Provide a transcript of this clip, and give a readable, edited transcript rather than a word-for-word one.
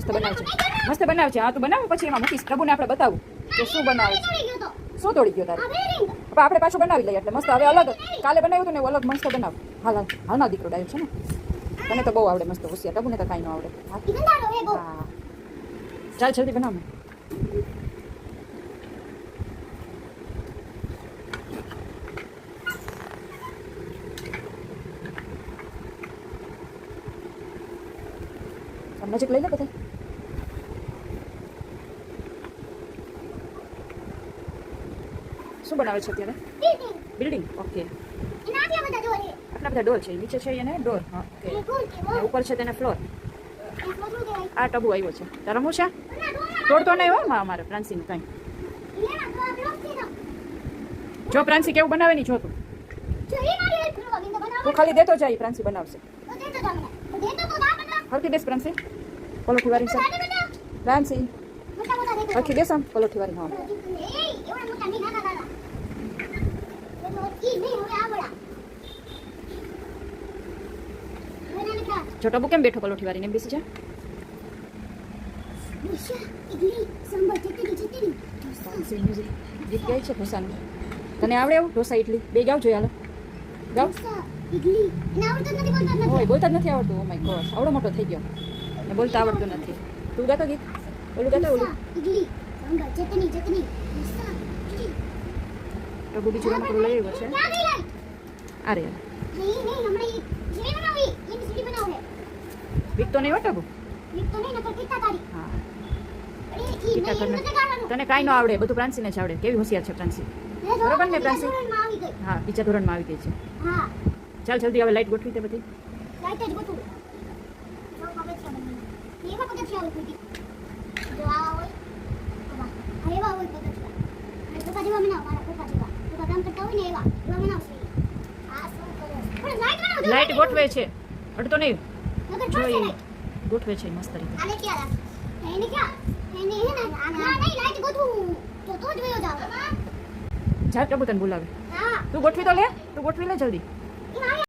મસ્ત બનાવે છે, મસ્ત બનાવે છે. હા તું બનાવ પછી એમાં મૂકીશ. પ્રભુને આપણે બતાવું કે શું બનાવે છે. શું તોડી ગયો તારે? હવે આપણે પાછું બનાવી લઈએ એટલે મસ્ત. હવે અલગ કાલે બનાવ્યું હતું ને એવું અલગ મસ્ત બનાવ. હાલ હાલ હાલ ના દીકરો ડાયો છે ને, તને તો બહુ આવડે મસ્ત હોશિયાર. પ્રભુને તો કાંઈ ન આવડે. હા ચાલ જલ્દી બનાવ ને. નજીક લઈ લે બધા. શું બનાવે છે અત્યારે? બિલ્ડિંગ. ઓકે, આટલા બધા ડોર છે. નીચે છે એને ડોર. હા ઓકે. ઉપર છે તેને ફ્લોર. આ ટબુ આવ્યો છે. તારે રમવું છે? તોડતો નહીં હો અમારે પ્રાંસીને કાંઈ. જો પ્રાંસી કેવું બનાવે નહીં જો તું ખાલી દેતો જાય. પ્રાંસી બનાવશે. હરકી દેશ પ્રાંસી પલોઠી વાળી છે. પ્રાંસી હરકી દેશ આમ પલોઠી વાળી. હા જો ટબુ કેમ બેઠો પલોઠી વાળી ને બેસી જા. ગીત ગાય છે ઢોસાનું. તને આવડે એવું ઢોસા ઇડલી બે ગાવ જોઈએ? હાલો ગાવ. હોય બોલતા જ નથી આવડતું. ઓ માય ગોડ આવડો મોટો થઈ ગયો ને બોલતા આવડતું નથી. તું ગાતો ગીત ઓલું ગાતો ઓલું. ટબુ બીજું રમકડું લઈ આવ્યો છે. અરે બીક તો નહીં હો ટબુ. હા તને કાંઈ ન આવડે, બધું પ્રાંસીને જ આવડે. કેવી હોશિયાર છે પ્રાંસી. બરોબર ને પ્રાંસી? હા બીજા ધોરણમાં આવી ગઈ છે. ચાલ જલ્દી હવે લાઈટ ગોઠવી તે બધી. લાઈટ ગોઠવે છે, અડતો નહીં. જોઈ ગોઠવે છે મસ્ત રીતે. જા ટબુ તને બોલાવે. તું ગોઠવી તો લે, તું ગોઠવી લે જલ્દી.